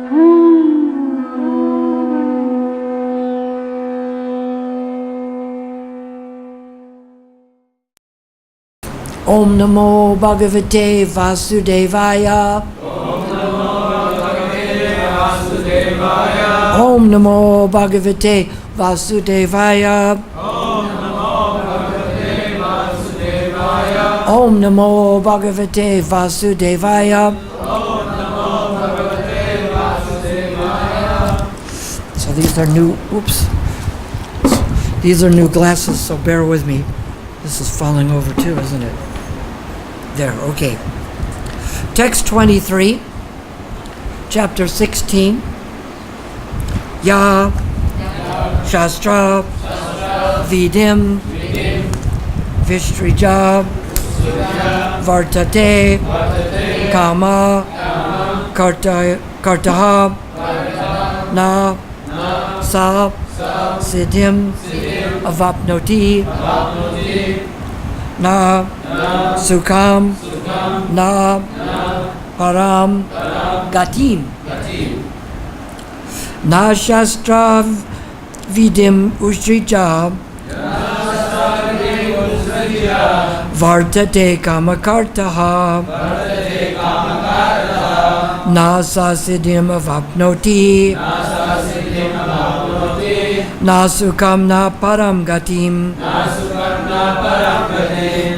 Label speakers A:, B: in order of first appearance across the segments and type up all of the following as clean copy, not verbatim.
A: Om Namo Bhagavate Vasudevaya. Om Namo Bhagavate Vasudevaya. Om Namo Bhagavate Vasudevaya. So these are new, these are new glasses, so bear with me. This is falling over too, isn't it? There, okay. Text 23, chapter 16. Ya Shastra Vidim Vishtrija Vartate Kama Kartaha Na Sa Siddhim Avapnoti Na Sukham Na Param Gatim Na Shastra Vidim Ushtrija Vartate Kamakartaha Na Sasiddhim Avapnoti Na Sukham Na Param Gatim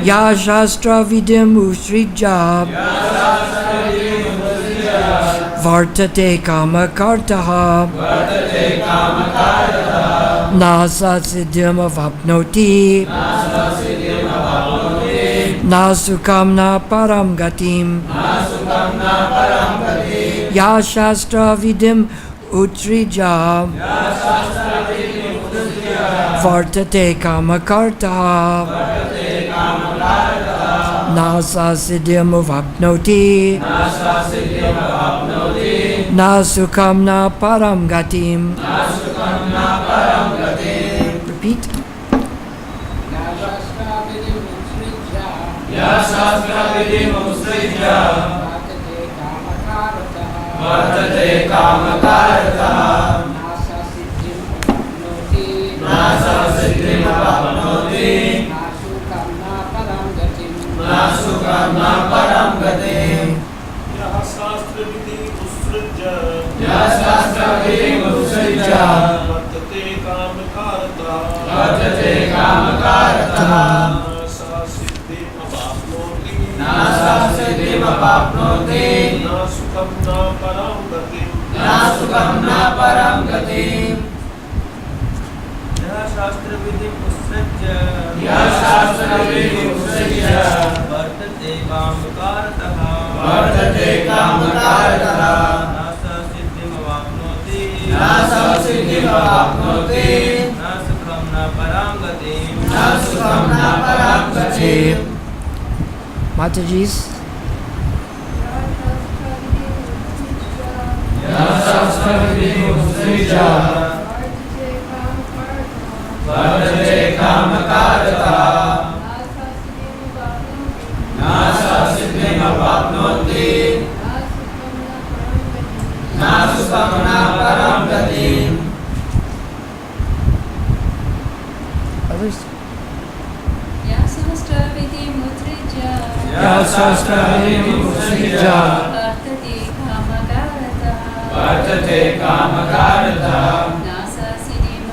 A: Ya Shastra Vidim Ushtrija Vartate Kamakartaha Na Sasiddhim Avapnoti Na Sukham Na Param Gatim Ya Shastra Vidim Utrija Vartate Kamakartaha Na Sasiddhim Avapnoti Na Sukham Na Param Gatim. Repeat. Ya Shastra Vidim Utrija Vartate Kamakartaha Na Sasiddhim Avapnoti Na Sukham Na Param Gatim. Ya Shastra Vidim Utrija Vartate Kamakartaha Na Sasiddhim Avapnoti Na Sukham Na Param Gatim Ya Shastra Vidim Utrija Vartate Kamakartaha Na Sasiddhim Avapnoti Na Sukham Na Param Gatim. Mataji's. Ya Shastra Vidim Utrija Vartate Kamakartaha Na Sasiddhim Avapnoti Na Sukham Na Param Gatim. Others?
B: Ya Shastra Vidim Utrija
A: Ya Shastra Vidim Utrija
B: Vartate Kamakartaha Na Sasiddhim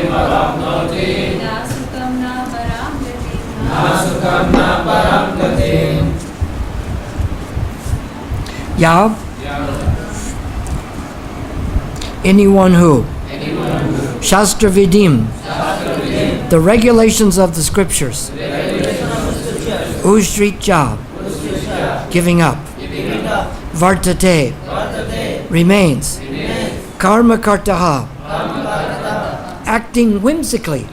B: Avapnoti Na Sukham Na Param Gatim.
A: Ya. Anyone who. Shastra Vidim. The regulations of the scriptures. Ushtrija. Giving up. Vartate. Remains. Karma Kartaha. Acting whimsically.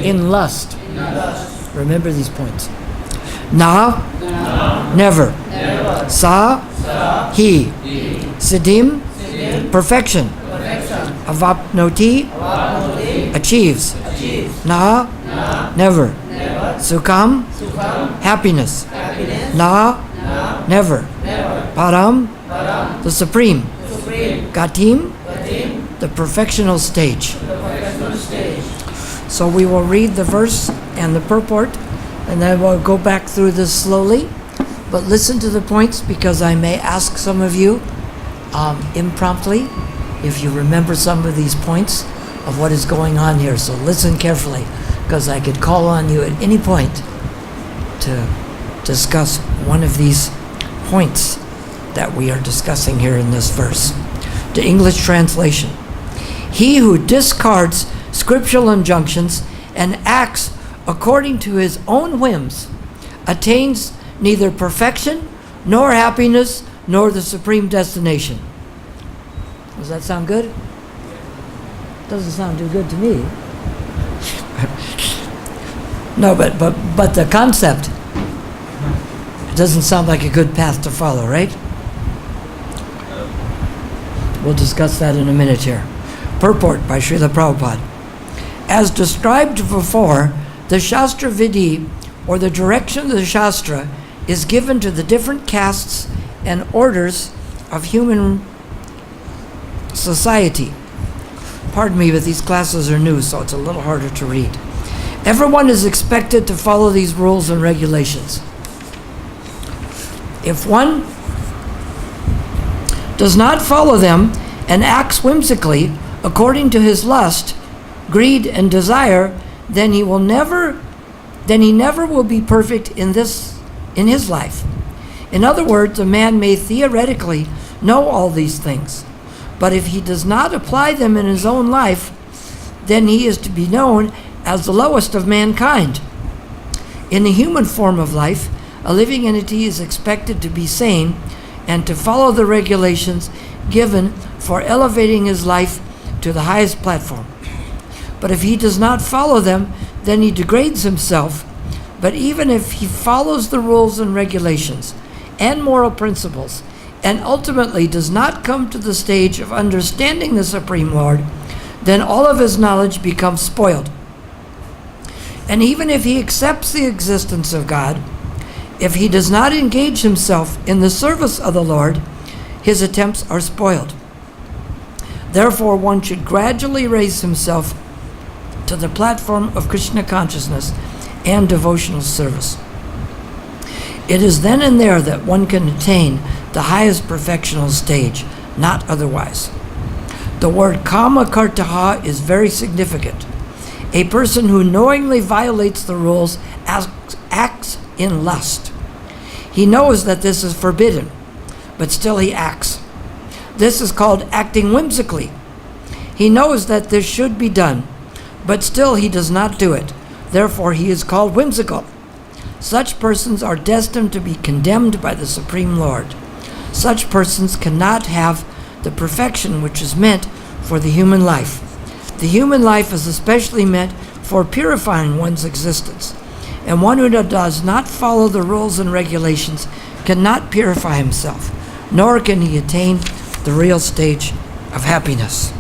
A: In lust. Remember these points. Na. Never. Sa. He. Siddhim. Perfection. Avapnoti. Achieves. Na. Never. Sukham. Happiness. Na. Never. Param, the supreme. Gatim, the perfectional stage. So we will read the verse and the purport, and then we'll go back through this slowly. But listen to the points, because I may ask some of you impromptu if you remember some of these points of what is going on here. So listen carefully, because I could call on you at any point to discuss one of these points that we are discussing here in this verse. The English translation. He who discards scriptural injunctions and acts according to his own whims attains neither perfection, nor happiness, nor the supreme destination. Does that sound good? Doesn't sound too good to me. No, but the concept doesn't sound like a good path to follow, right? We'll discuss that in a minute here. Purport by Srila Prabhupada. As described before, the Shastra Vidhi, or the direction of the Shastra, is given to the different castes and orders of human society. Pardon me, but these classes are new, so it's a little harder to read. Everyone is expected to follow these rules and regulations. If one does not follow them and acts whimsically according to his lust, greed, and desire, then he never will be perfect in his life. In other words, a man may theoretically know all these things, but if he does not apply them in his own life, then he is to be known as the lowest of mankind. In the human form of life, a living entity is expected to be sane and to follow the regulations given for elevating his life to the highest platform. But if he does not follow them, then he degrades himself. But even if he follows the rules and regulations and moral principles, and ultimately does not come to the stage of understanding the Supreme Lord, then all of his knowledge becomes spoiled. And even if he accepts the existence of God, if he does not engage himself in the service of the Lord, his attempts are spoiled. Therefore, one should gradually raise himself to the platform of Krishna consciousness and devotional service. It is then and there that one can attain the highest perfectional stage, not otherwise. The word kama kartaha is very significant. A person who knowingly violates the rules acts in lust. He knows that this is forbidden, but still he acts. This is called acting whimsically. He knows that this should be done, but still he does not do it. Therefore he is called whimsical. Such persons are destined to be condemned by the Supreme Lord. Such persons cannot have the perfection which is meant for the human life. The human life is especially meant for purifying one's existence, and one who does not follow the rules and regulations cannot purify himself, nor can he attain the real stage of happiness.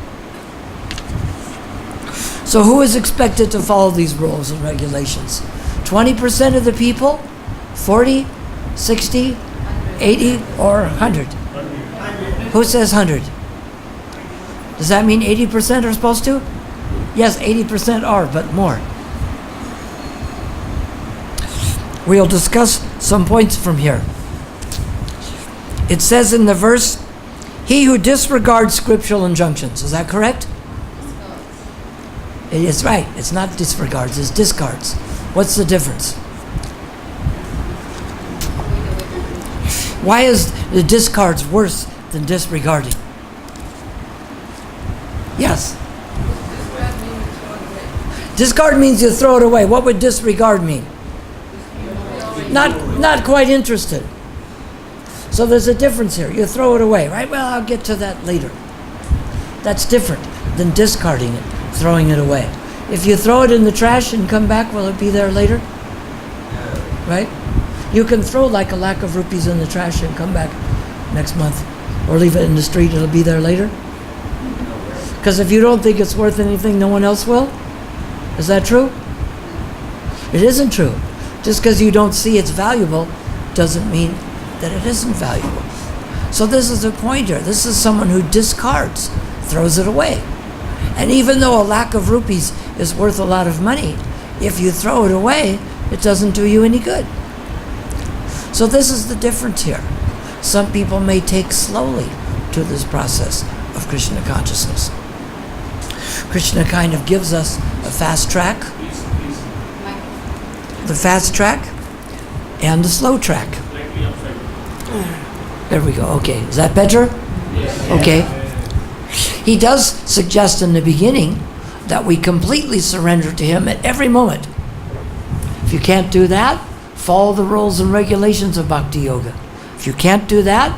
A: So who is expected to follow these rules and regulations? 20% of the people? 40? 60? 80? Or 100? Who says 100? Does that mean 80% are supposed to? Yes, 80% are, but more. We'll discuss some points from here. It says in the verse, he who disregards scriptural injunctions. Is that correct? It is right. It's not disregards, it's discards. What's the difference? Why is the discards worse than disregarding? Yes. Discard means you throw it away. What would disregard mean? Not quite interested. So there's a difference here. You throw it away, right? Well, I'll get to that later. That's different than discarding it, throwing it away. If you throw it in the trash and come back, will it be there later? Right? You can throw like a lakh of rupees in the trash and come back next month. Or leave it in the street, it'll be there later. Because if you don't think it's worth anything, no one else will. Is that true? It isn't true. Just because you don't see it's valuable doesn't mean that it isn't valuable. So this is the point here. This is someone who discards, throws it away. And even though a lakh of rupees is worth a lot of money, if you throw it away, it doesn't do you any good. So this is the difference here. Some people may take slowly to this process of Krishna consciousness. Krishna kind of gives us a fast track, the fast track, and the slow track. There we go. Okay, is that better? Okay. He does suggest in the beginning that we completely surrender to him at every moment. If you can't do that, follow the rules and regulations of bhakti-yoga. If you can't do that,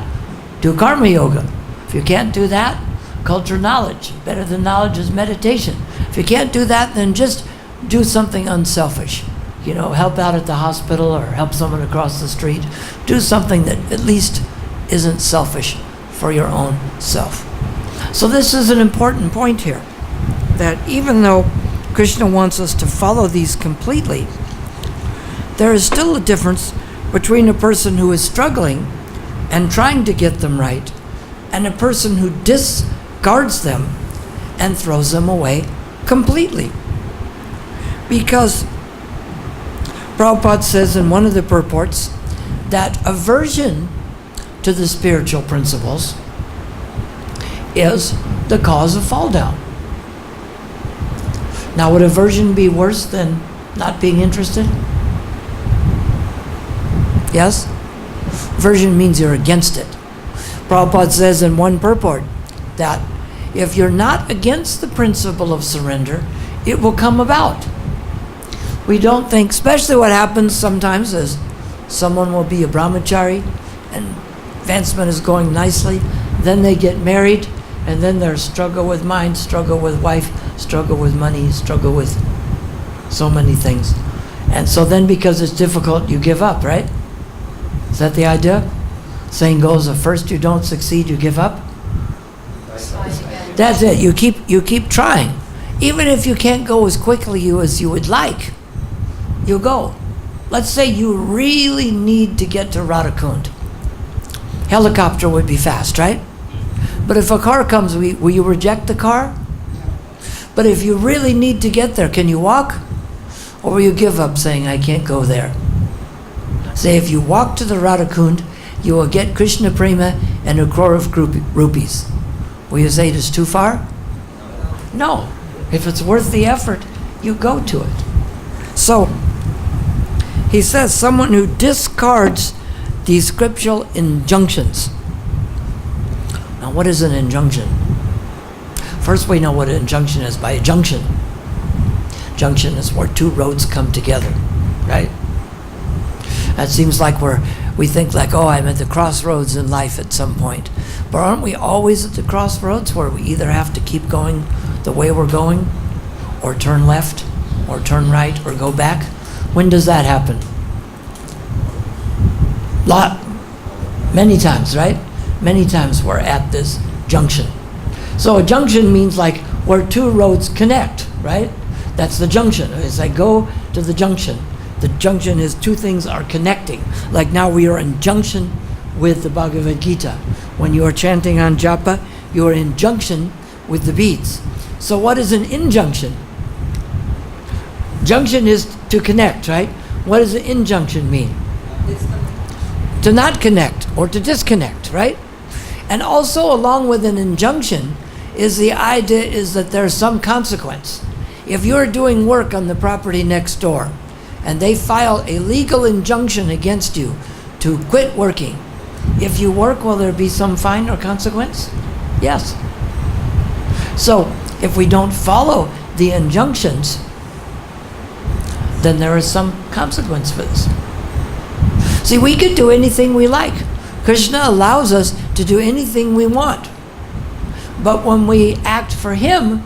A: do karma yoga. If you can't do that, culture knowledge. Better than knowledge is meditation. If you can't do that, then just do something unselfish. You know, help out at the hospital or help someone across the street. Do something that at least isn't selfish for your own self. So this is an important point here, that even though Krishna wants us to follow these completely, there is still a difference between a person who is struggling and trying to get them right and a person who discards them and throws them away completely. Because Prabhupada says in one of the purports that aversion to the spiritual principles is the cause of fall down. Now, would aversion be worse than not being interested? Yes? Aversion means you're against it. Prabhupada says in one purport that if you're not against the principle of surrender, it will come about. We don't think, especially what happens sometimes is someone will be a brahmachari and advancement is going nicely, then they get married, and then there's struggle with mind, struggle with wife, struggle with money, struggle with so many things. And so then because it's difficult, you give up, right? Is that the idea? Saying goes, if first you don't succeed, you give up? That's it. You keep trying. Even if you can't go as quickly as you would like, you go. Let's say you really need to get to Radhakund. Helicopter would be fast, right? But if a car comes, will you reject the car? But if you really need to get there, can you walk? Or will you give up saying, I can't go there? Say, if you walk to the Radhakund, you will get Krishna Prema and a crore of rupees. Will you say it is too far? No. If it's worth the effort, you go to it. So, he says someone who discards these scriptural injunctions. Now, what is an injunction? First, we know what an injunction is by a junction. Junction is where two roads come together, right? That seems like we think like, oh, I'm at the crossroads in life at some point. But aren't we always at the crossroads where we either have to keep going the way we're going, or turn left, or turn right, or go back? When does that happen? Many times, right? Many times we're at this junction. So a junction means like where two roads connect, right? That's the junction. As I go to the junction, the junction is two things are connecting. Like now we are in junction with the Bhagavad-Gita. When you are chanting on japa, you are in junction with the beads. So what is an injunction? Junction is to connect, right? What does an injunction mean? To not connect or to disconnect, right? And also along with an injunction is the idea is that there's some consequence. If you're doing work on the property next door and they file a legal injunction against you to quit working, if you work, will there be some fine or consequence? Yes. So if we don't follow the injunctions, then there is some consequence for this. See, we could do anything we like. Krishna allows us to do anything we want. But when we act for him,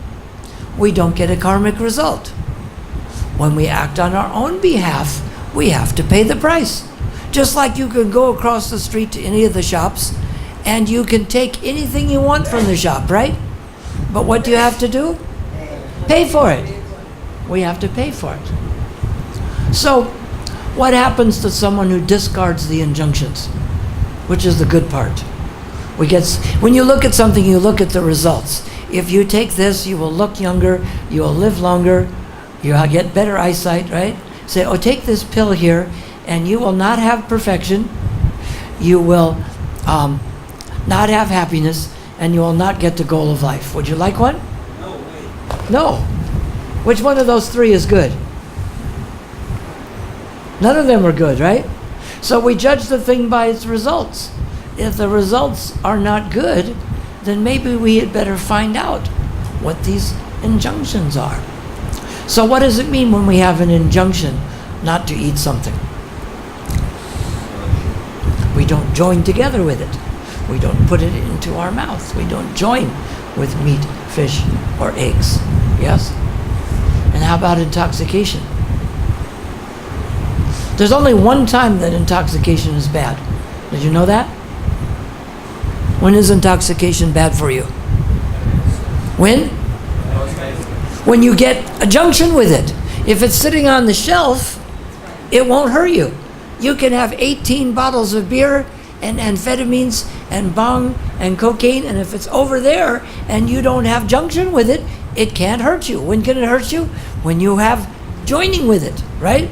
A: we don't get a karmic result. When we act on our own behalf, we have to pay the price. Just like you can go across the street to any of the shops and you can take anything you want from the shop, right? But what do you have to do? Pay for it. We have to pay for it. So, what happens to someone who discards the injunctions? which is the good part. When you look at something, you look at the results. If you take this, you will look younger, you will live longer, you'll get better eyesight, right? Say, oh, take this pill here, and you will not have perfection, you will not have happiness, and you will not get the goal of life. Would you like one?
C: No way.
A: No. Which one of those three is good? None of them are good, right? So we judge the thing by its results. If the results are not good, then maybe we had better find out what these injunctions are. So what does it mean when we have an injunction not to eat something? We don't join together with it. We don't put it into our mouth. We don't join with meat, fish, or eggs. Yes? And how about intoxication? There's only one time that intoxication is bad. Did you know that? When is intoxication bad for you? When? When you get a junction with it. If it's sitting on the shelf, it won't hurt you. You can have 18 bottles of beer and amphetamines and bong and cocaine, and if it's over there and you don't have junction with it, it can't hurt you. When can it hurt you? When you have joining with it, right?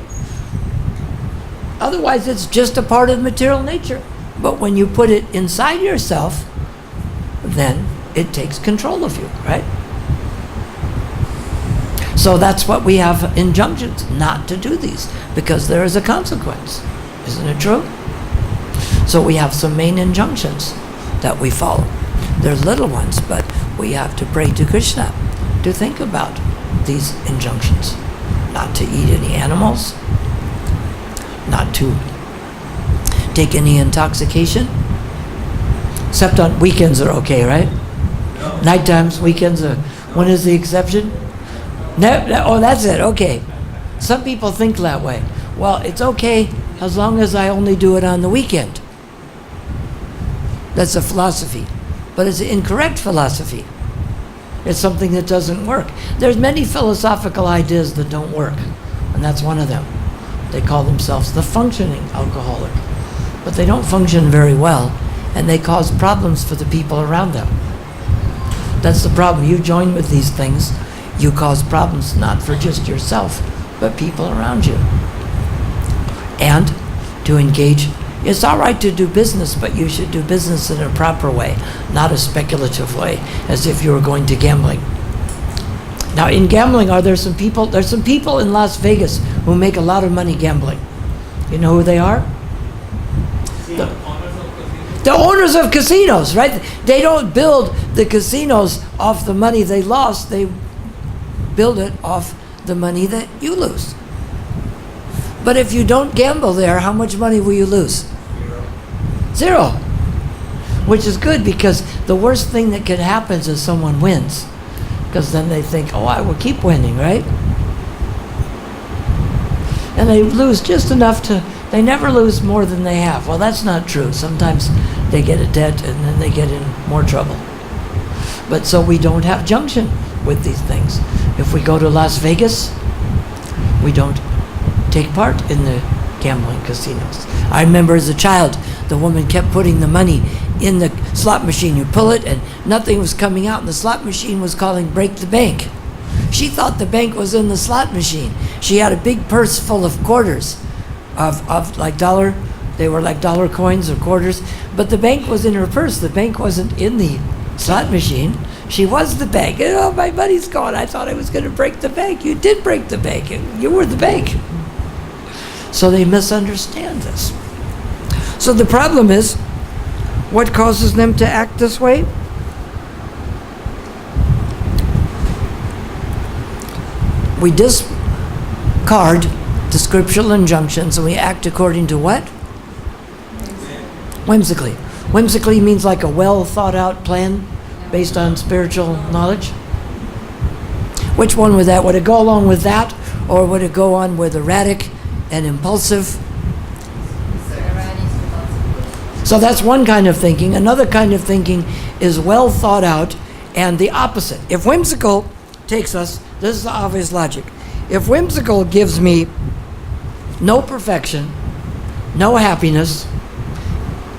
A: Otherwise, it's just a part of material nature. But when you put it inside yourself, then it takes control of you, right? So that's what we have injunctions, not to do these, because there is a consequence. Isn't it true? So we have some main injunctions that we follow. They're little ones, but we have to pray to Krishna to think about these injunctions. Not to eat any animals, not to take any intoxication, except on weekends are okay, right?
C: No.
A: Night times, weekends are, when is the exception? Oh, that's it, okay. Some people think that way. Well, it's okay as long as I only do it on the weekend. That's a philosophy, but it's an incorrect philosophy. It's something that doesn't work. There's many philosophical ideas that don't work, and that's one of them. They call themselves the functioning alcoholic, but they don't function very well, and they cause problems for the people around them. That's the problem. You join with these things, you cause problems not for just yourself, but people around you. And to engage, it's all right to do business, but you should do business in a proper way, not a speculative way, as if you were going to gambling. Now, in gambling, there's some people in Las Vegas who make a lot of money gambling. You know who they are? The owners of casinos, right? They don't build the casinos off the money they lost. They build it off the money that you lose. But if you don't gamble there, how much money will you lose? Zero. Which is good, because the worst thing that can happen is someone wins. Because then they think, oh, I will keep winning, right? And they lose just enough they never lose more than they have. Well, that's not true. Sometimes they get a debt and then they get in more trouble. But so we don't have junction with these things. If we go to Las Vegas, we don't take part in the gambling casinos. I remember as a child, the woman kept putting the money in the slot machine. You pull it and nothing was coming out, and the slot machine was calling break the bank. She thought the bank was in the slot machine. She had a big purse full of quarters of like dollar. They were like dollar coins or quarters, but the bank was in her purse. The bank wasn't in the slot machine. She was the bank. And, oh, my money's gone. I thought I was going to break the bank. You did break the bank. You were the bank. So they misunderstand this. So the problem is, what causes them to act this way? We discard the scriptural injunctions and we act according to what? Whimsically. Whimsically means like a well thought out plan based on spiritual knowledge. Which one would that? Would it go along with that, or would it go on with erratic and impulsive? So that's one kind of thinking. Another kind of thinking is well thought out and the opposite. If whimsical takes us, this is the obvious logic. If whimsical gives me no perfection, no happiness,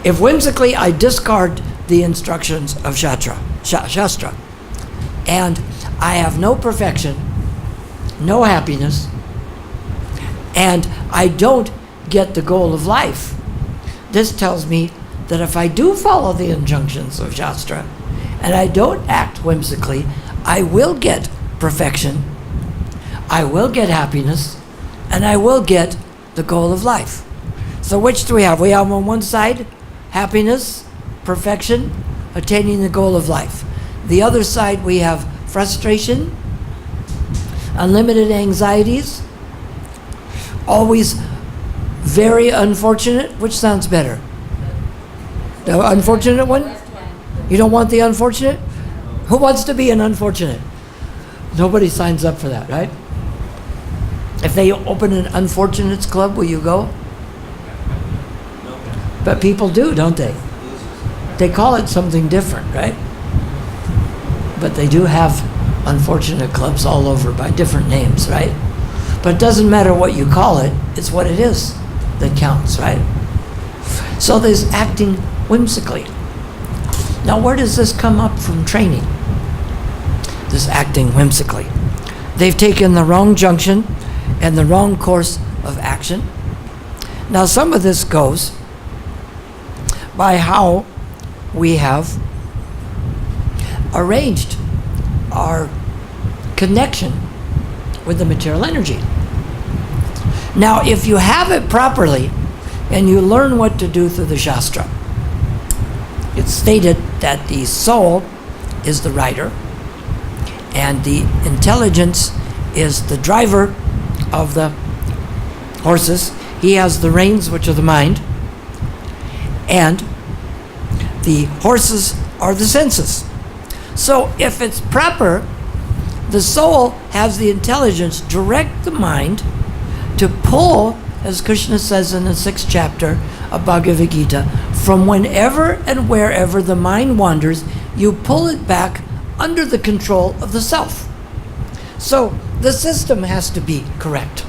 A: If whimsically I discard the instructions of Shastra, and I have no perfection, no happiness, and I don't get the goal of life, this tells me that if I do follow the injunctions of Shastra, and I don't act whimsically, I will get perfection, I will get happiness, and I will get the goal of life. So which do we have? We have on one side happiness, perfection, attaining the goal of life. The other side we have frustration, unlimited anxieties, always very unfortunate. Which sounds better? The unfortunate one? You don't want the unfortunate? Who wants to be an unfortunate? Nobody signs up for that, right? If they open an unfortunates club, will you go? But people do, don't they? They call it something different, right? But they do have unfortunate clubs all over by different names, right? But it doesn't matter what you call it, it's what it is that counts, right? So there's acting whimsically. Now, where does this come up from training? This acting whimsically. They've taken the wrong junction and the wrong course of action. Now, some of this goes by how we have arranged our connection with the material energy. Now, if you have it properly and you learn what to do through the Shastra, it's stated that the soul is the rider and the intelligence is the driver of the horses. He has the reins, which are the mind, and the horses are the senses. So if it's proper, the soul has the intelligence direct the mind to pull, as Krishna says in the 6th chapter of Bhagavad-Gita, from whenever and wherever the mind wanders, you pull it back under the control of the self. So the system has to be correct.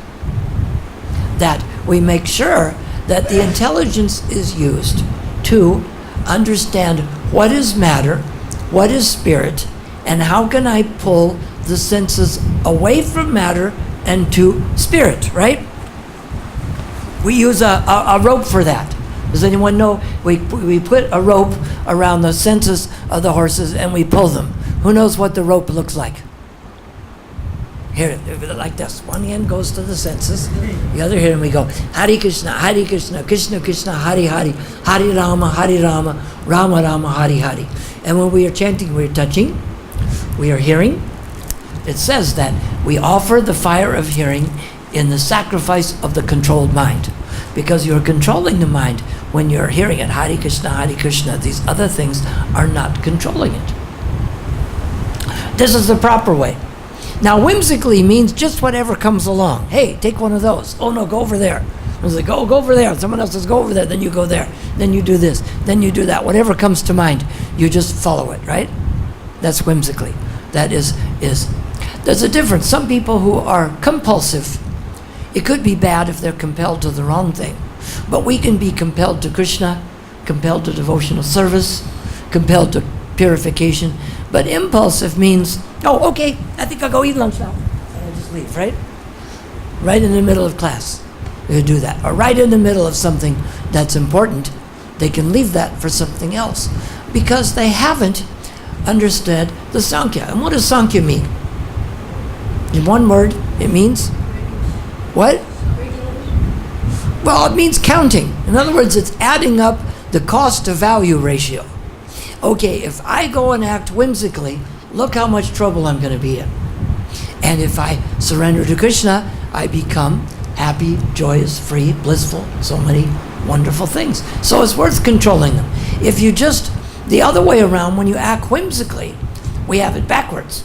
A: That we make sure that the intelligence is used to understand what is matter, what is spirit, and how can I pull the senses away from matter and to spirit, right? We use a rope for that. Does anyone know? We put a rope around the senses of the horses and we pull them. Who knows what the rope looks like? Here, like this. One hand goes to the senses, the other hand we go, Hare Krishna, Krishna Krishna, Hare Hare, Hare Rama, Rama Rama, Hare Hare. And when we are chanting, we are touching, we are hearing. It says that we offer the fire of hearing in the sacrifice of the controlled mind. Because you're controlling the mind when you're hearing it. Hare Krishna, these other things are not controlling it. This is the proper way. Now, whimsically means just whatever comes along. Hey, take one of those. Oh no, go over there. I was like, go over there. Someone else says, go over there. Then you go there. Then you do this. Then you do that. Whatever comes to mind, you just follow it, right? That's whimsically. That is. There's a difference. Some people who are compulsive, it could be bad if they're compelled to the wrong thing. But we can be compelled to Krishna, compelled to devotional service, compelled to purification. But impulsive means, oh, okay, I think I'll go eat lunch now. And I just leave, right? Right in the middle of class. They do that. Or right in the middle of something that's important, they can leave that for something else. Because they haven't understood the Sankhya. And what does Sankhya mean? In one word, it means what? Well, it means counting. In other words, it's adding up the cost to value ratio. Okay, if I go and act whimsically, look how much trouble I'm going to be in. And if I surrender to Krishna, I become happy, joyous, free, blissful, so many wonderful things. So it's worth controlling them. If you just, the other way around, when you act whimsically, we have it backwards.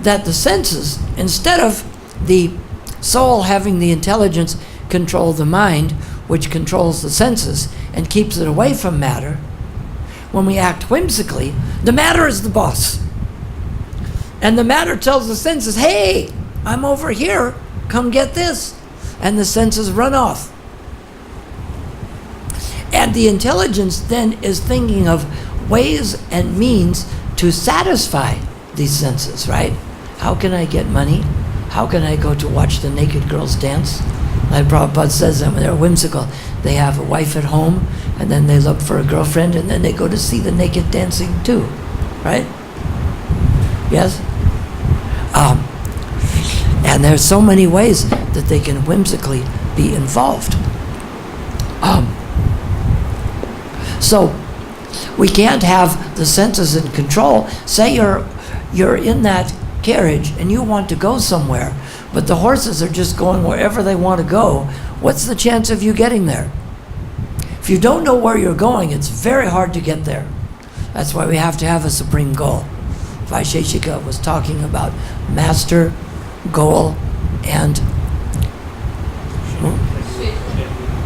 A: That the senses, instead of the soul having the intelligence control the mind, which controls the senses and keeps it away from matter, when we act whimsically, the matter is the boss. And the matter tells the senses, hey, I'm over here, come get this. And the senses run off. And the intelligence then is thinking of ways and means to satisfy these senses, right? How can I get money? How can I go to watch the naked girls dance? Like Prabhupada says that when they're whimsical, they have a wife at home, and then they look for a girlfriend, and then they go to see the naked dancing too, right? Yes? And there's so many ways that they can whimsically be involved. So we can't have the senses in control. Say you're in that carriage and you want to go somewhere, but the horses are just going wherever they want to go. What's the chance of you getting there? If you don't know where you're going, it's very hard to get there. That's why we have to have a supreme goal. Vaisheshika was talking about master, goal, and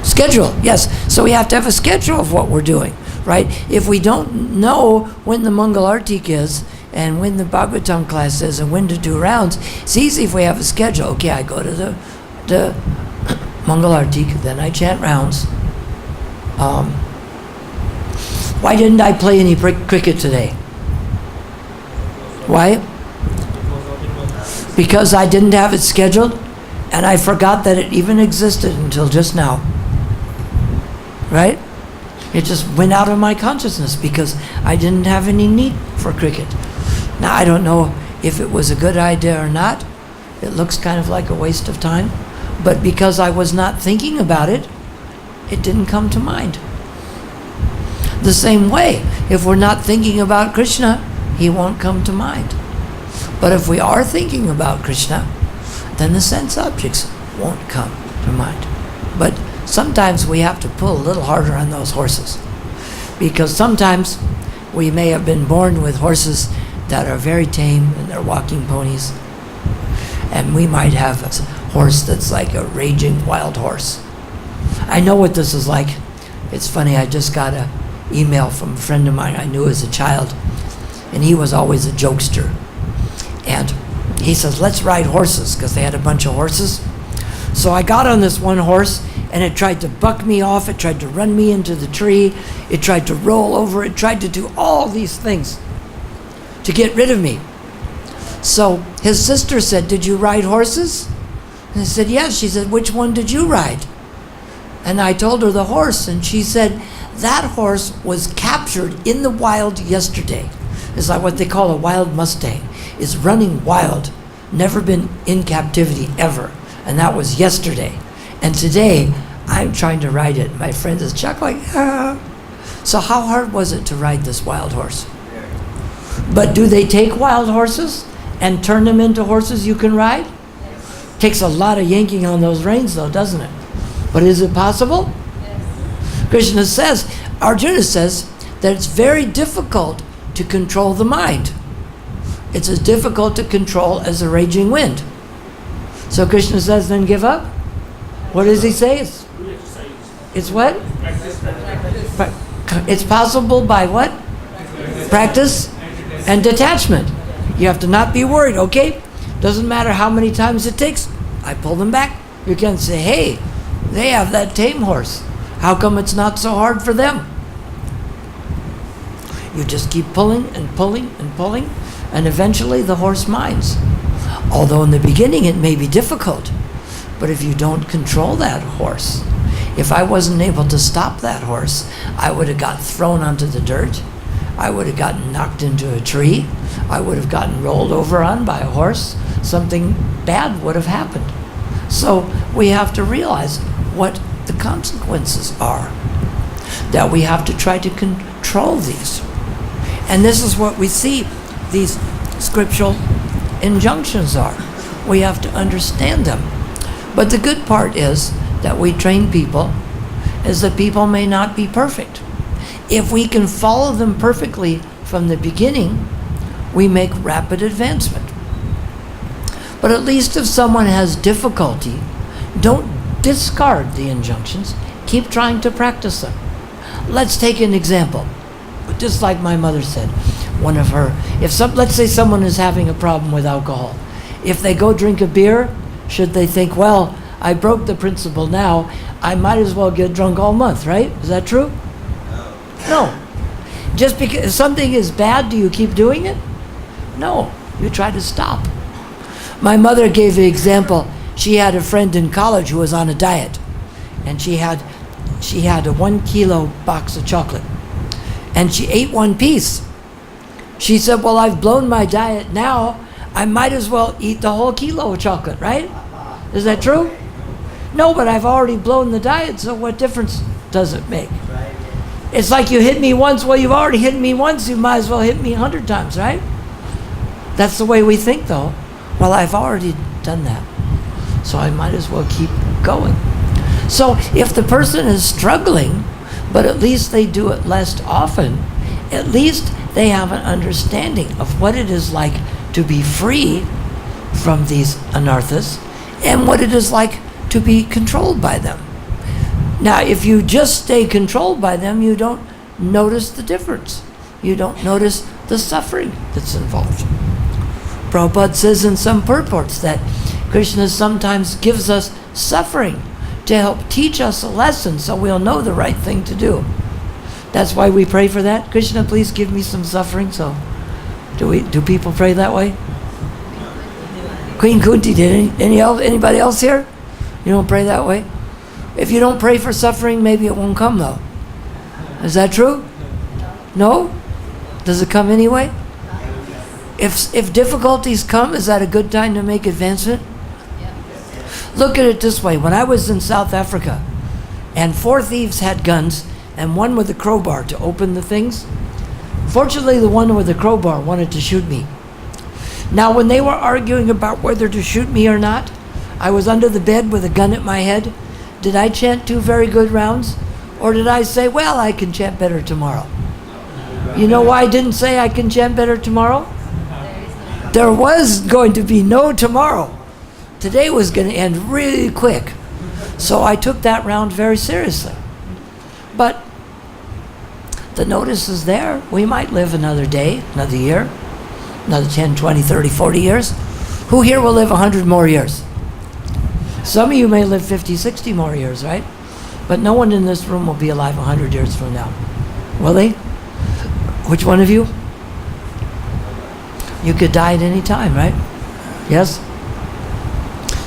A: schedule. Yes, so we have to have a schedule of what we're doing, right? If we don't know when the Mangal Artik is, and when the Bhagavatam class is, and when to do rounds, it's easy if we have a schedule. Okay, I go to the Mangal Artik, then I chant rounds. Why didn't I play any cricket today? Why? Because I didn't have it scheduled, and I forgot that it even existed until just now. Right? It just went out of my consciousness because I didn't have any need for cricket. Now, I don't know if it was a good idea or not. It looks kind of like a waste of time. But because I was not thinking about it, it didn't come to mind. The same way, if we're not thinking about Krishna, he won't come to mind. But if we are thinking about Krishna, then the sense objects won't come to mind. But sometimes we have to pull a little harder on those horses, because sometimes we may have been born with horses that are very tame and they're walking ponies, and we might have a horse that's like a raging wild horse. I know what this is like. It's funny, I just got an email from a friend of mine I knew as a child, and he was always a jokester. And he says, let's ride horses, because they had a bunch of horses. So I got on this one horse, and it tried to buck me off, it tried to run me into the tree, it tried to roll over, it tried to do all these things to get rid of me. So his sister said, did you ride horses? And I said, yes. She said, which one did you ride? And I told her the horse, and she said, that horse was captured in the wild yesterday. It's like what they call a wild Mustang. It's running wild, never been in captivity ever. And that was yesterday. And today, I'm trying to ride it. My friend is chuckling. Ah. So how hard was it to ride this wild horse? But do they take wild horses and turn them into horses you can ride? Yes. Takes a lot of yanking on those reins though, doesn't it? But is it possible? Yes. Krishna says, Arjuna says, that it's very difficult to control the mind. It's as difficult to control as a raging wind. So Krishna says, then give up? What does he say? It's what? It's possible by what? Practice and detachment. You have to not be worried, okay? Doesn't matter how many times it takes. I pull them back. You can say, hey, they have that tame horse. How come it's not so hard for them? You just keep pulling and pulling and pulling, and eventually the horse minds. Although in the beginning it may be difficult, but if you don't control that horse, if I wasn't able to stop that horse, I would have got thrown onto the dirt. I would have gotten knocked into a tree. I would have gotten rolled over on by a horse. Something bad would have happened. So we have to realize what the consequences are, that we have to try to control these. And this is what we see these scriptural injunctions are. We have to understand them. But the good part is that we train people is that people may not be perfect. If we can follow them perfectly from the beginning, we make rapid advancement. But at least if someone has difficulty, don't discard the injunctions. Keep trying to practice them. Let's take an example. Just like my mother said, let's say someone is having a problem with alcohol. If they go drink a beer, should they think, well, I broke the principle now, I might as well get drunk all month, right? Is that true? No. Just because something is bad, do you keep doing it? No. You try to stop. My mother gave the example. She had a friend in college who was on a diet, and she had a 1 kilo box of chocolate, and she ate one piece. She said, well, I've blown my diet now, I might as well eat the whole kilo of chocolate, right? Is that true? No, but I've already blown the diet, so what difference does it make? It's like you hit me once. Well, you've already hit me once, you might as well hit me 100 times, right? That's the way we think, though. Well, I've already done that, so I might as well keep going. So if the person is struggling, but at least they do it less often, at least they have an understanding of what it is like to be free from these anarthas and what it is like to be controlled by them. Now, if you just stay controlled by them, you don't notice the difference. You don't notice the suffering that's involved. Prabhupada says in some purports that Krishna sometimes gives us suffering to help teach us a lesson so we'll know the right thing to do. That's why we pray for that. Krishna, please give me some suffering. So, do people pray that way? Queen Kunti, did anybody else here? You don't pray that way? If you don't pray for suffering, maybe it won't come, though. Is that true? No? Does it come anyway? If difficulties come, is that a good time to make advancement? Look at it this way. When I was in South Africa, and 4 thieves had guns, and one with a crowbar to open the things, fortunately the one with the crowbar wanted to shoot me. Now when they were arguing about whether to shoot me or not, I was under the bed with a gun at my head. Did I chant 2 very good rounds? Or did I say, well, I can chant better tomorrow? You know why I didn't say I can chant better tomorrow? There was going to be no tomorrow. Today was going to end really quick. So I took that round very seriously. But the notice is there. We might live another day, another year, another 10, 20, 30, 40 years. Who here will live 100 more years? Some of you may live 50, 60 more years, right? But no one in this room will be alive 100 years from now. Will they? Which one of you? You could die at any time, right? Yes?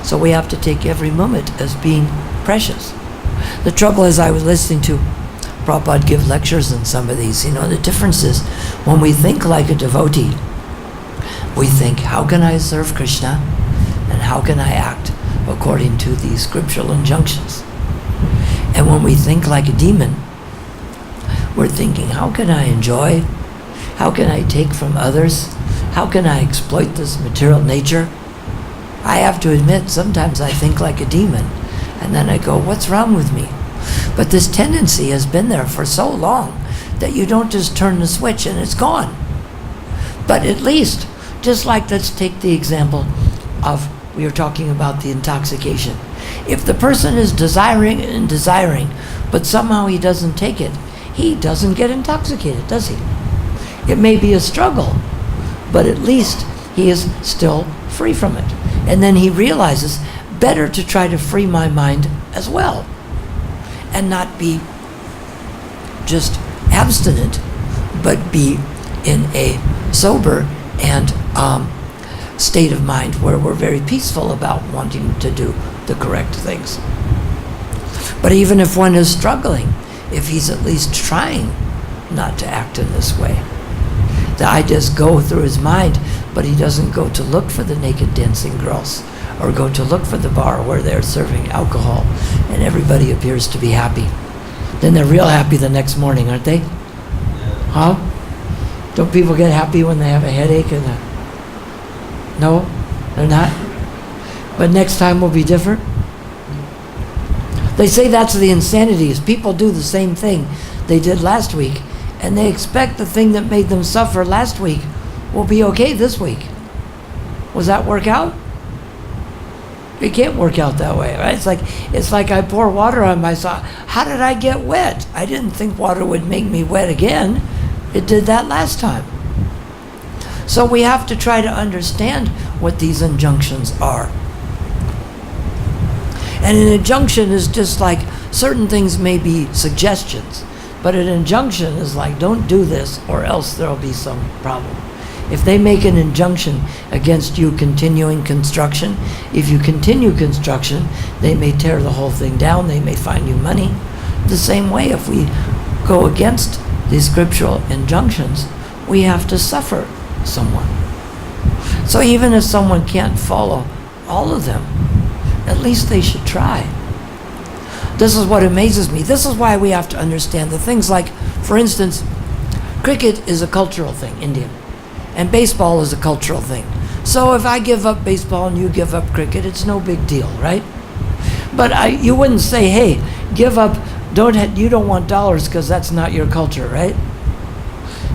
A: So we have to take every moment as being precious. The trouble is, I was listening to Prabhupada give lectures on some of these. You know, the difference is when we think like a devotee, we think, how can I serve Krishna? And how can I act according to these scriptural injunctions? And when we think like a demon, we're thinking, how can I enjoy? How can I take from others? How can I exploit this material nature? I have to admit, sometimes I think like a demon, and then I go, what's wrong with me? But this tendency has been there for so long that you don't just turn the switch and it's gone. But at least, just like, let's take the example of, we were talking about the intoxication. If the person is desiring and desiring, but somehow he doesn't take it, he doesn't get intoxicated, does he? It may be a struggle, but at least he is still free from it. And then he realizes, better to try to free my mind as well, and not be just abstinent, but be in a sober and state of mind where we're very peaceful about wanting to do the correct things. But even if one is struggling, if he's at least trying not to act in this way, the ideas go through his mind, but he doesn't go to look for the naked dancing girls or go to look for the bar where they're serving alcohol and everybody appears to be happy. Then they're real happy the next morning, aren't they? Huh? Don't people get happy when they have a headache and no, they're not? But next time will be different? They say that's the insanity, is people do the same thing they did last week, and they expect the thing that made them suffer last week will be okay this week. Was that work out? It can't work out that way, right? It's like I pour water on myself. How did I get wet? I didn't think water would make me wet again. It did that last time. So we have to try to understand what these injunctions are. And an injunction is just like certain things may be suggestions, but an injunction is like, don't do this or else there'll be some problem. If they make an injunction against you continuing construction, if you continue construction, they may tear the whole thing down, they may fine you money. The same way, if we go against these scriptural injunctions, we have to suffer someone. So even if someone can't follow all of them, at least they should try. This is what amazes me. This is why we have to understand the things like, for instance, cricket is a cultural thing, Indian, and baseball is a cultural thing. So if I give up baseball and you give up cricket, it's no big deal, right? But you wouldn't say, hey, give up, you don't want dollars because that's not your culture, right?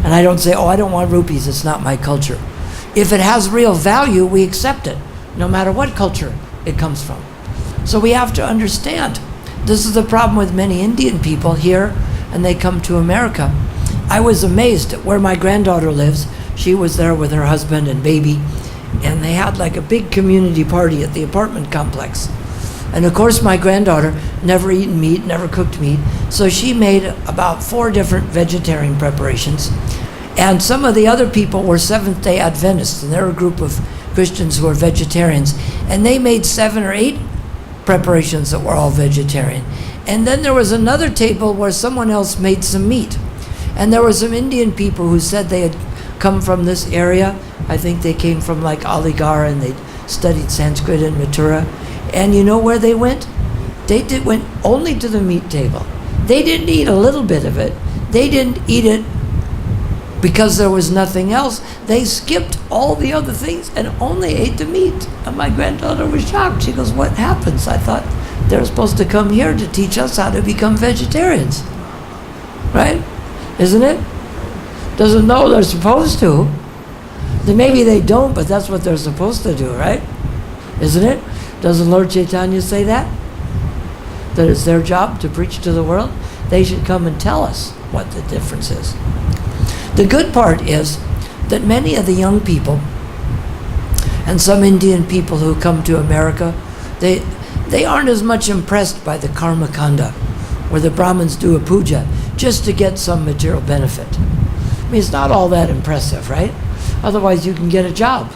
A: And I don't say, oh, I don't want rupees, it's not my culture. If it has real value, we accept it, no matter what culture it comes from. So we have to understand. This is the problem with many Indian people here, and they come to America. I was amazed at where my granddaughter lives. She was there with her husband and baby, and they had like a big community party at the apartment complex. And of course my granddaughter never eaten meat, never cooked meat, so she made about 4 different vegetarian preparations. And some of the other people were Seventh-day Adventists, and they're a group of Christians who are vegetarians, and they made 7 or 8 preparations that were all vegetarian. And then there was another table where someone else made some meat. And there were some Indian people who said they had come from this area. I think they came from like Aligarh, and they'd studied Sanskrit in Mathura. And you know where they went? They went only to the meat table. They didn't eat a little bit of it. They didn't eat it because there was nothing else. They skipped all the other things and only ate the meat. And my granddaughter was shocked. She goes, what happens? I thought they're supposed to come here to teach us how to become vegetarians. Right? Isn't it? Doesn't know they're supposed to. Then maybe they don't, but that's what they're supposed to do, right? Isn't it? Doesn't Lord Chaitanya say that? That it's their job to preach to the world? They should come and tell us what the difference is. The good part is that many of the young people and some Indian people who come to America, they aren't as much impressed by the karma kanda, where the Brahmins do a puja just to get some material benefit. I mean, it's not all that impressive, right? Otherwise you can get a job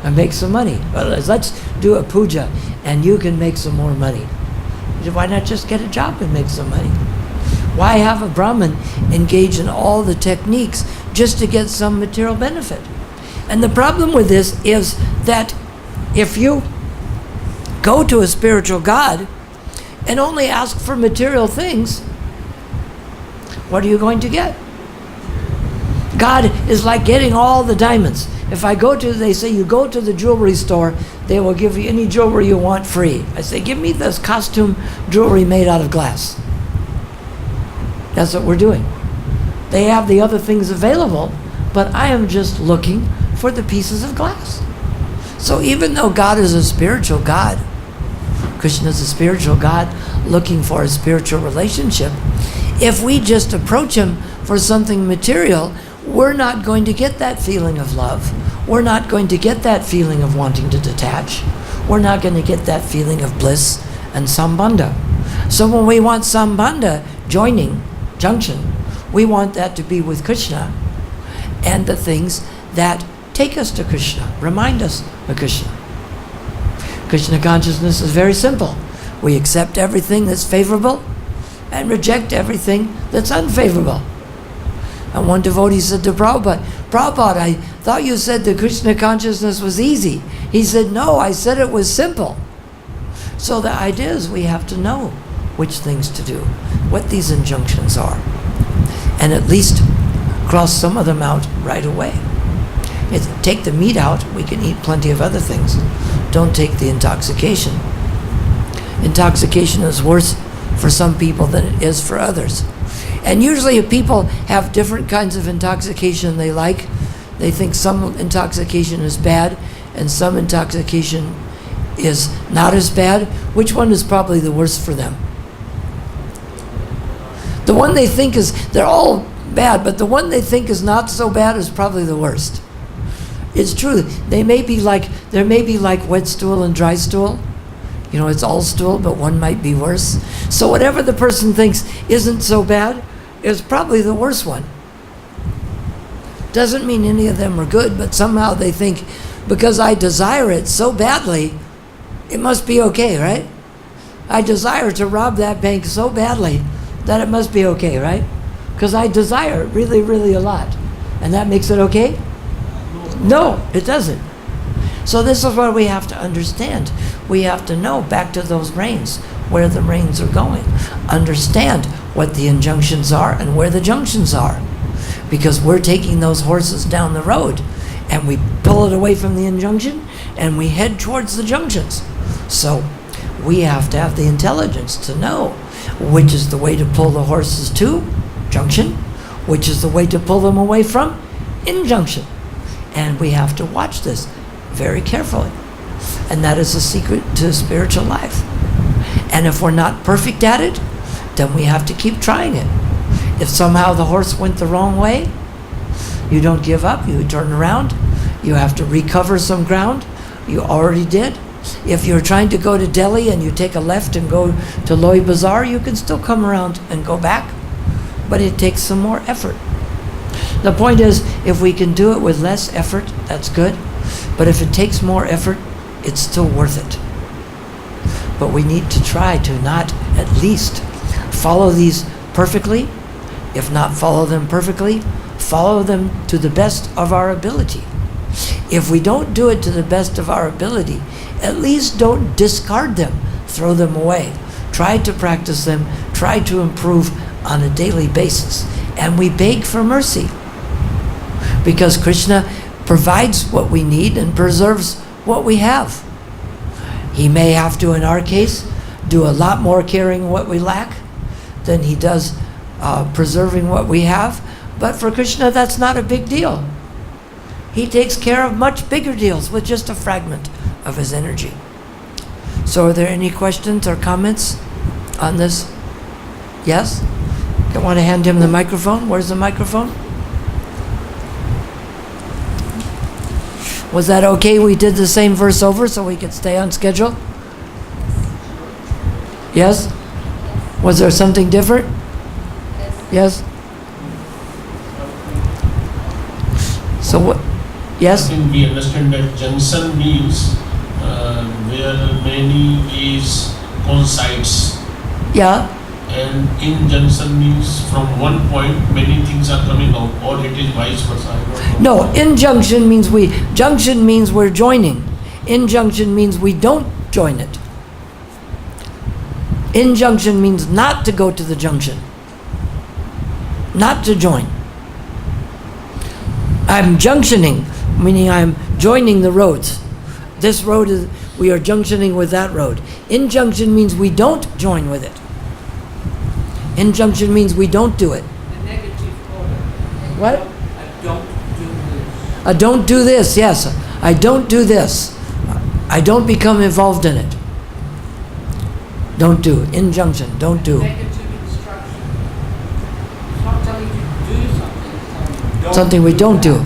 A: and make some money. Well, let's do a puja and you can make some more money. Why not just get a job and make some money? Why have a Brahmin engage in all the techniques just to get some material benefit? And the problem with this is that if you go to a spiritual God and only ask for material things, what are you going to get? God is like getting all the diamonds. If I go to, they say, you go to the jewelry store, they will give you any jewelry you want free. I say, give me this costume jewelry made out of glass. That's what we're doing. They have the other things available, but I am just looking for the pieces of glass. So even though God is a spiritual God, Krishna is a spiritual God looking for a spiritual relationship, if we just approach him for something material, we're not going to get that feeling of love. We're not going to get that feeling of wanting to detach. We're not going to get that feeling of bliss and sambandha. So when we want sambandha, junction, we want that to be with Krishna and the things that take us to Krishna, remind us of Krishna. Krishna consciousness is very simple. We accept everything that's favorable and reject everything that's unfavorable. And one devotee said to Prabhupada, Prabhupada, I thought you said the Krishna consciousness was easy. He said, no, I said it was simple. So the idea is we have to know which things to do, what these injunctions are, and at least cross some of them out right away. Take the meat out, we can eat plenty of other things. Don't take the intoxication. Intoxication is worse for some people than it is for others. And usually if people have different kinds of intoxication they like, they think some intoxication is bad and some intoxication is not as bad. Which one is probably the worst for them? The one they think they're all bad, but the one they think is not so bad is probably the worst. It's true. There may be like wet stool and dry stool. It's all stool, but one might be worse. So whatever the person thinks isn't so bad is probably the worst one. Doesn't mean any of them are good, but somehow they think, because I desire it so badly, it must be okay, right? I desire to rob that bank so badly that it must be okay, right? Because I desire it really, really a lot. And that makes it okay? No, it doesn't. So this is what we have to understand. We have to know, back to those reins, where the reins are going. Understand what the injunctions are and where the junctions are. Because we're taking those horses down the road and we pull it away from the injunction and we head towards the junctions. So we have to have the intelligence to know which is the way to pull the horses to junction, which is the way to pull them away from injunction. And we have to watch this very carefully. And that is the secret to spiritual life. And if we're not perfect at it, then we have to keep trying it. If somehow the horse went the wrong way, you don't give up, you turn around, you have to recover some ground. You already did. If you're trying to go to Delhi and you take a left and go to Loi Bazaar, you can still come around and go back, but it takes some more effort. The point is, if we can do it with less effort, that's good. But if it takes more effort, it's still worth it. But we need to try to not at least follow these perfectly. If not follow them perfectly, follow them to the best of our ability. If we don't do it to the best of our ability, at least don't discard them, throw them away. Try to practice them, try to improve on a daily basis. And we beg for mercy. Because Krishna provides what we need and preserves what we have. He may have to, in our case, do a lot more caring what we lack than he does preserving what we have. But for Krishna, that's not a big deal. He takes care of much bigger deals with just a fragment of his energy. So are there any questions or comments on this? Yes? I want to hand him the microphone. Where's the microphone? Was that okay? We did the same verse over so we could stay on schedule? Yes? Was there something different? Yes? So what? Yes?
D: I think we understand that junction means where many ways coincides.
A: Yeah.
D: And injunction means from one point many things are coming out, or it is vice versa. I don't know.
A: No, injunction means junction means we're joining. Injunction means we don't join it. Injunction means not to go to the junction. Not to join. I'm junctioning, meaning I'm joining the roads. This road is, we are junctioning with that road. Injunction means we don't join with it. Injunction means we don't do it.
E: The negative order.
A: What?
E: I don't do this.
A: I don't do this, yes. I don't do this. I don't become involved in it. Don't do. Injunction, don't do.
E: Negative instruction. It's not telling you to do something. It's telling you don't
A: Something we don't do.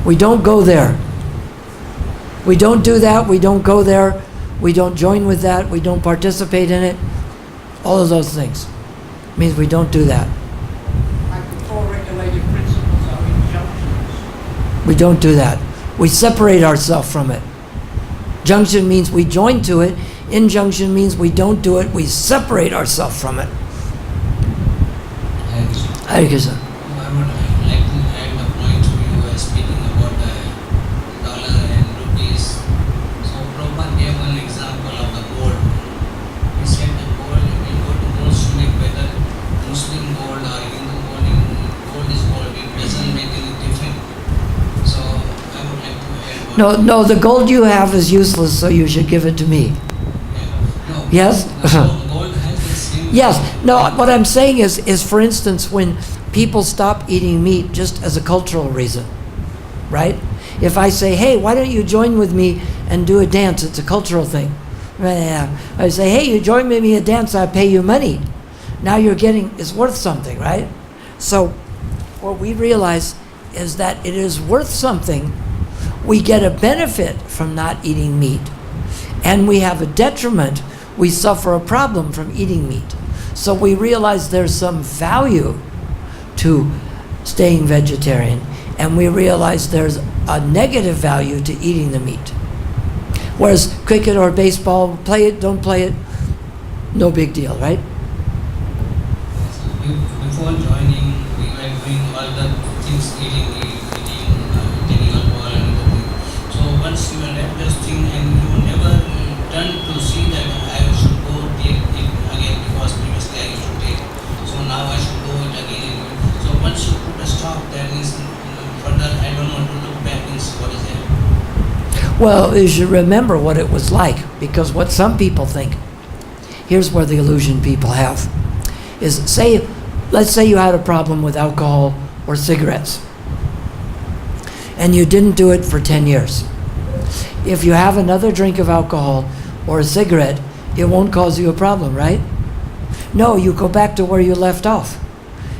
A: We don't go there. We don't do that, we don't go there, we don't join with that, we don't participate in it. All of those things. Means we don't do that.
E: Like the four regulative principles are injunctions.
A: We don't do that. We separate ourselves from it. Junction means we join to it. Injunction means we don't do it. We separate ourselves from it. Hare Krishna.
F: I would like to add the point you were speaking about the dollar and rupees. So Prabhupada gave one example of the gold. He said the gold, if you go to most to make whether Muslim gold or Hindu gold is gold, it doesn't make any difference. So I would like to add one.
A: No, the gold you have is useless, so you should give it to me.
F: No,
A: Yes?
F: gold has the same.
A: Yes. No, what I'm saying is for instance, when people stop eating meat just as a cultural reason, right? If I say, hey, why don't you join with me and do a dance? It's a cultural thing. I say, hey, you join with me a dance, I pay you money. Now you're getting, it's worth something, right? So what we realize is that it is worth something. We get a benefit from not eating meat, and we have a detriment we suffer a problem from eating meat. So we realize there's some value to staying vegetarian, and we realize there's a negative value to eating the meat. Whereas cricket or baseball, play it, don't play it, no big deal, right?
F: Before joining, we were doing all the things, taking alcohol and everything. So once you left this thing and you never done to see that I should go take it again, because previously I used to take. So now I should go it again. So once you put a stop, that is further, I don't want to look back and see what is there.
A: Well, you should remember what it was like, because what some people think, here's where the illusion people have, is let's say you had a problem with alcohol or cigarettes, and you didn't do it for 10 years. If you have another drink of alcohol or a cigarette, it won't cause you a problem, right? No, you go back to where you left off.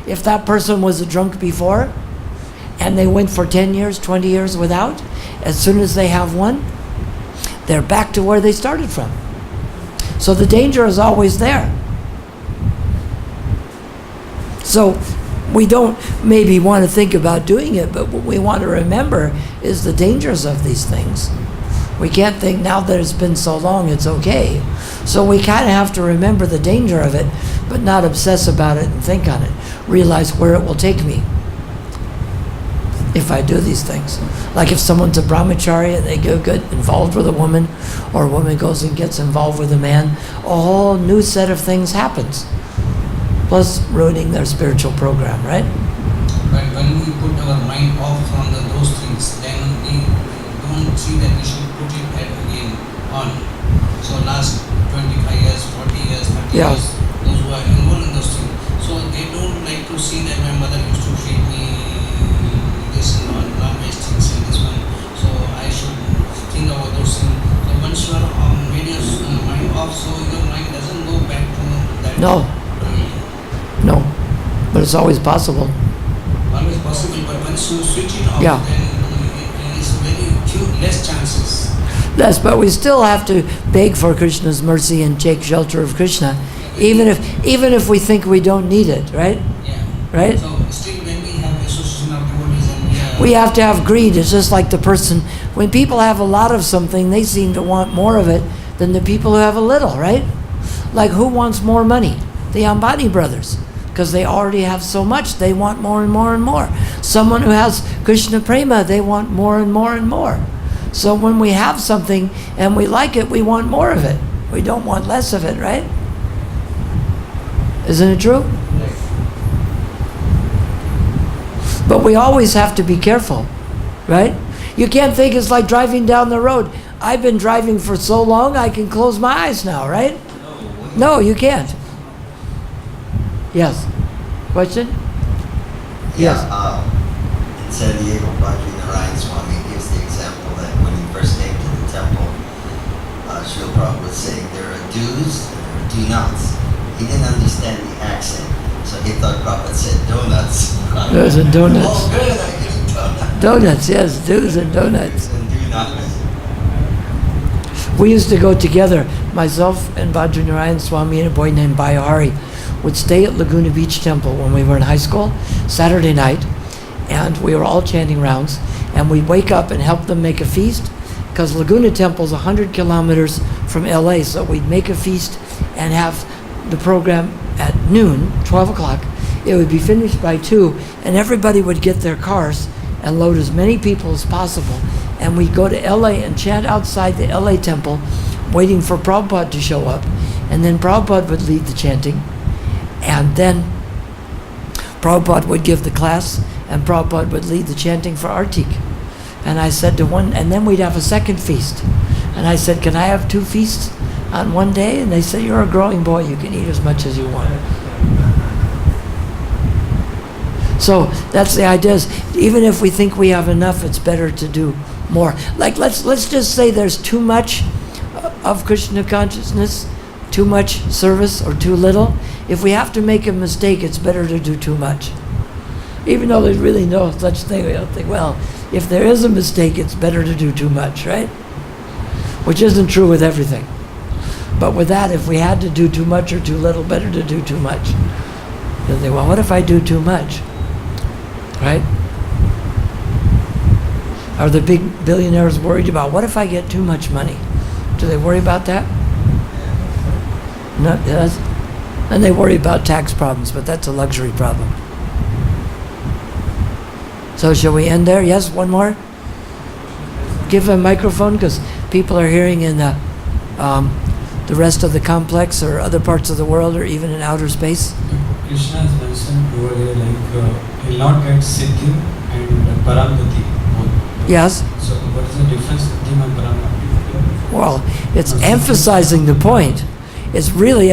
A: If that person was a drunk before, and they went for 10 years, 20 years without, as soon as they have one, they're back to where they started from. So the danger is always there. So we don't maybe want to think about doing it, but what we want to remember is the dangers of these things. We can't think now that it's been so long, it's okay. So we kind of have to remember the danger of it, but not obsess about it and think on it. Realize where it will take me if I do these things. Like if someone's a brahmachari and they get involved with a woman, or a woman goes and gets involved with a man, a whole new set of things happens. Plus ruining their spiritual program, right?
F: But when we put our mind off from those things, then we don't see that we should put it back again on. So last 25 years, 40 years, 30
A: Yeah.
F: years, those who are involved in those things, so they don't like to see that my mother used to feed me this and non-veg things and this one. So I should think about those things. So once you are made your mind off, so your mind doesn't go back to that.
A: No, but it's always possible.
F: Always possible, but once you switch it off,
A: Yeah.
F: then it's very few less chances.
A: Yes, but we still have to beg for Krishna's mercy and take shelter of Krishna, even if we think we don't need it, right?
F: Yeah.
A: Right?
F: So still when we have association of devotees and
A: We have to have greed. It's just like the person, when people have a lot of something, they seem to want more of it than the people who have a little, right? Like who wants more money? The Ambani brothers. Because they already have so much, they want more and more and more. Someone who has Krishna Prema, they want more and more and more. So when we have something and we like it, we want more of it. We don't want less of it, right? Isn't it true? But we always have to be careful, right? You can't think it's like driving down the road. I've been driving for so long, I can close my eyes now, right? No, you can't. Yes. Question? Yes.
G: In San Diego, Bhakti-Yoga Swami gives the example that when he first came to the temple, Srila Prabhupada was saying there are do's and there are do-nots. He didn't understand the accent, so he thought Prabhupada said donuts.
A: Do's and donuts.
G: Oh, good, I'm getting donuts.
A: Donuts, yes, do's and donuts.
G: And do-nots.
A: We used to go together, myself and Bhadranarayan Swami and a boy named Bayahari would stay at Laguna Beach Temple when we were in high school, Saturday night, and we were all chanting rounds, and we'd wake up and help them make a feast, because Laguna Temple's 100 kilometers from LA, so we'd make a feast and have the program at noon, 12 o'clock. It would be finished by 2, and everybody would get their cars and load as many people as possible, and we'd go to LA and chant outside the LA temple, waiting for Prabhupada to show up, and then Prabhupada would lead the chanting, and then Prabhupada would give the class, and Prabhupada would lead the chanting for Artik. And I said to one, and then we'd have a second feast. And I said, can I have 2 feasts on one day? And they said, you're a growing boy, you can eat as much as you want. So that's the idea, is even if we think we have enough, it's better to do more. Like let's just say there's too much of Krishna consciousness, too much service, or too little. If we have to make a mistake, it's better to do too much. Even though there's really no such thing, we don't think, well, if there is a mistake, it's better to do too much, right? Which isn't true with everything. But with that, if we had to do too much or too little, better to do too much. You'll think, well, what if I do too much? Right? Are the big billionaires worried about, what if I get too much money? Do they worry about that? No, yes. And they worry about tax problems, but that's a luxury problem. So shall we end there? Yes, one more? Give a microphone, because people are hearing in the rest of the complex or other parts of the world or even in outer space.
H: Krishna has mentioned over here he'll not get Siddhi and Paramgati.
A: Yes.
H: So what is the difference Siddhi and Paramgati?
A: Well, it's emphasizing the point. It's really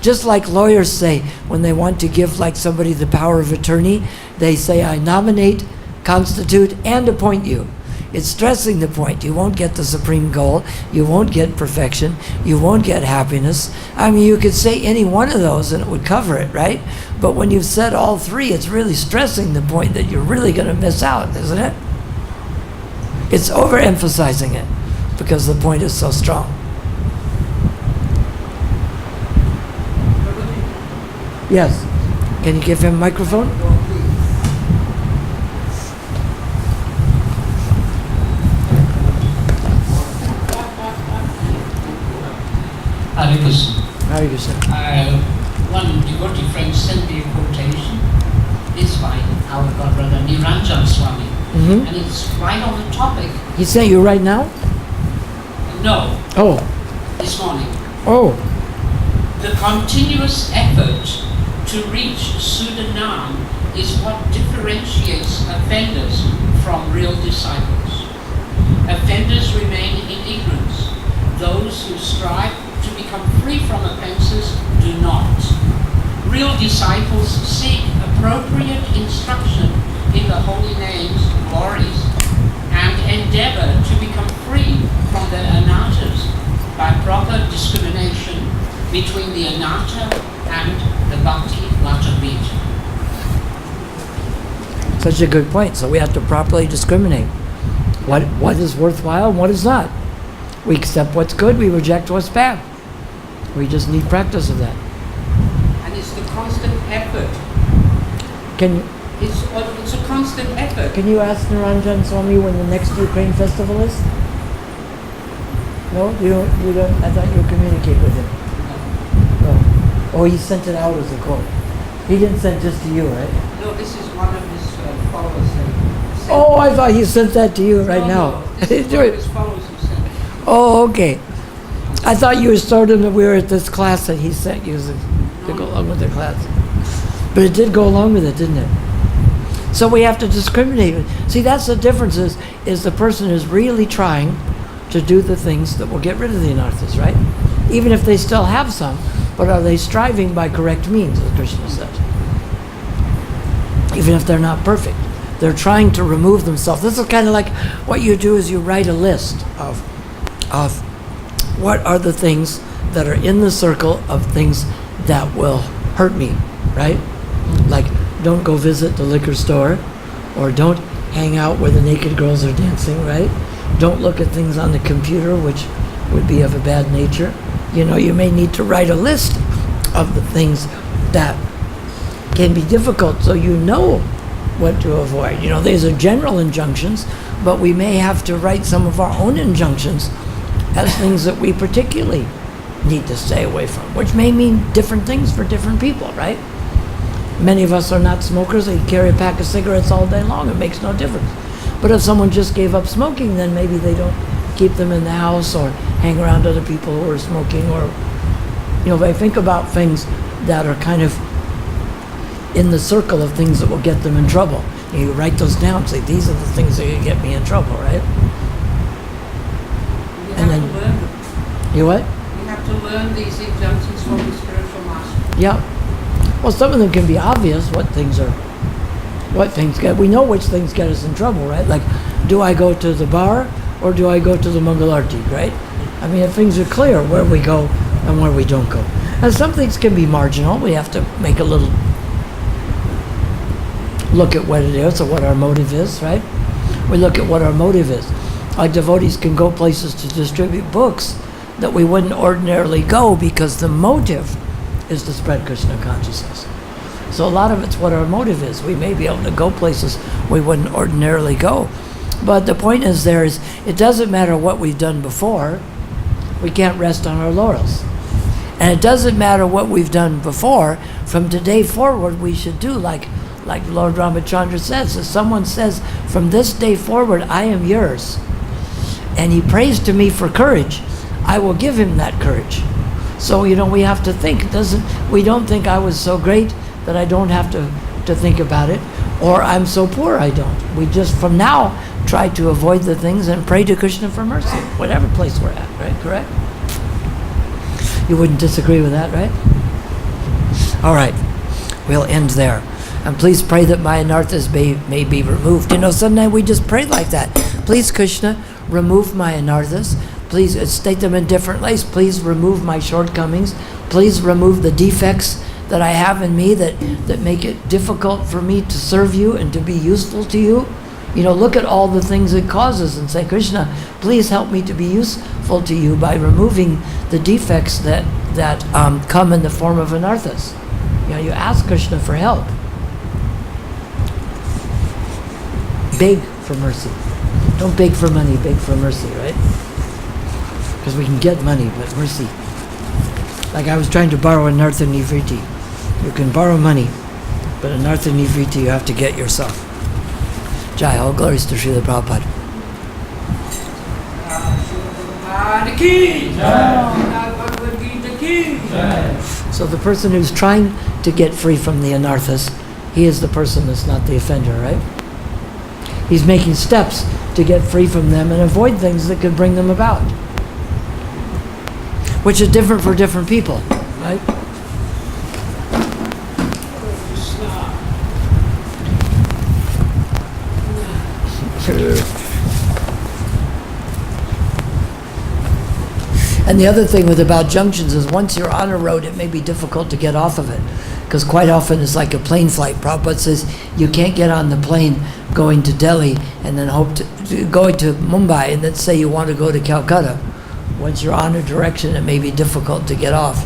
A: just like lawyers say when they want to give like somebody the power of attorney, they say, I nominate, constitute, and appoint you. It's stressing the point. You won't get the supreme goal. You won't get perfection. You won't get happiness. I mean, you could say any one of those and it would cover it, right? But when you've said all three, it's really stressing the point that you're really going to miss out, isn't it? It's overemphasizing it because the point is so strong. Yes. Can you give him a microphone?
I: Hare Krishna.
A: Hare Krishna.
I: One devotee friend sent me a quotation. It's by our God brother Niranjan Swami.
A: Mm-hmm.
I: And it's right on the topic.
A: He sent you right now?
I: No,
A: Oh.
I: this morning.
A: Oh.
I: The continuous effort to reach Sudanam is what differentiates offenders from real disciples. Offenders remain in ignorance. Those who strive to become free from offenses do not. Real disciples seek appropriate instruction in the holy names, glories, and endeavor to become free from the anarthas by proper discrimination between the anartha and the bhakti-yoga.
A: Such a good point. So we have to properly discriminate. What is worthwhile and what is not. We accept what's good, we reject what's bad. We just need practice of that.
E: And it's the constant effort. It's a constant effort.
A: Can you ask Niranjan Swami when the next Ukraine festival is? No? You don't, I thought you would communicate with him. No. Oh, he sent it out as a quote. He didn't send just to you, right?
E: No, this is one of his followers.
A: Oh, I thought he sent that to you right now.
E: No, this is one of his followers who sent it.
A: Oh, okay. I thought you told him that we were at this class that he sent you to go along with the class. But it did go along with it, didn't it? So we have to discriminate. See, that's the difference is the person is really trying to do the things that will get rid of the anarthas, right? Even if they still have some, but are they striving by correct means, as Krishna says? Even if they're not perfect. They're trying to remove themselves. This is kind of like what you do is you write a list of what are the things that are in the circle of things that will hurt me, right? Like, don't go visit the liquor store, or don't hang out where the naked girls are dancing, right? Don't look at things on the computer, which would be of a bad nature. You know, you may need to write a list of the things that can be difficult so you know what to avoid. You know, these are general injunctions, but we may have to write some of our own injunctions as things that we particularly need to stay away from, which may mean different things for different people, right? Many of us are not smokers. They carry a pack of cigarettes all day long. It makes no difference. But if someone just gave up smoking, then maybe they don't keep them in the house or hang around other people who are smoking, or, you know, they think about things that are kind of in the circle of things that will get them in trouble. And you write those down, say, these are the things that get me in trouble, right?
E: You have to learn them.
A: You what?
E: You have to learn these injunctions from the spiritual master.
A: Yeah. Well, some of them can be obvious, what things get, we know which things get us in trouble, right? Like, do I go to the bar or do I go to the Mangal Arti, right? I mean, if things are clear where we go and where we don't go. And some things can be marginal. We have to make a little look at what it is or what our motive is, right? We look at what our motive is. Our devotees can go places to distribute books that we wouldn't ordinarily go because the motive is to spread Krishna consciousness. So a lot of it's what our motive is. We may be able to go places we wouldn't ordinarily go. But the point is it doesn't matter what we've done before, we can't rest on our laurels. And it doesn't matter what we've done before, from today forward we should do like Lord Ramachandra says. If someone says, from this day forward I am yours, and he prays to me for courage, I will give him that courage. So, we have to think. We don't think I was so great that I don't have to think about it, or I'm so poor I don't. We just, from now, try to avoid the things and pray to Krishna for mercy, whatever place we're at, right? Correct? You wouldn't disagree with that, right? All right, we'll end there. And please pray that my anarthas may be removed. Sometimes we just pray like that. Please, Krishna, remove my anarthas. Please state them in different ways. Please remove my shortcomings. Please remove the defects that I have in me that make it difficult for me to serve you and to be useful to you. Look at all the things it causes and say, Krishna, please help me to be useful to you by removing the defects that come in the form of anarthas. You ask Krishna for help. Beg for mercy. Don't beg for money, beg for mercy, right? Because we can get money, but mercy. Like I was trying to borrow anartha nivriti. You can borrow money, but anartha nivriti you have to get yourself. Jai, all glories to Srila Prabhupada. So the person who's trying to get free from the anarthas, he is the person that's not the offender, right? He's making steps to get free from them and avoid things that could bring them about. Which is different for different people, right? And the other thing about junctions is once you're on a road, it may be difficult to get off of it. Because quite often it's like a plane flight. Prabhupada says you can't get on the plane going to Delhi and then going to Mumbai and then say you want to go to Calcutta. Once you're on a direction, it may be difficult to get off.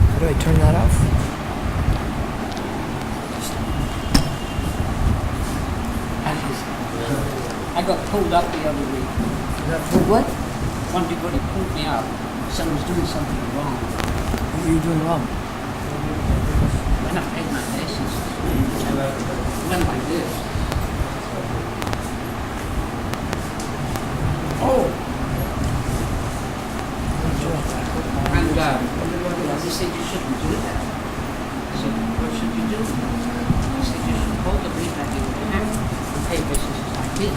A: How do I turn that off?
I: I got pulled up the other week.
A: For what?
I: One devotee pulled me up, said I was doing something wrong.
A: What were you doing wrong?
I: When I paid my license, I went like this. Oh! And he said, you shouldn't do that. I said, what should you do? He said, you should hold the lead back in your hand and pay businesses like this.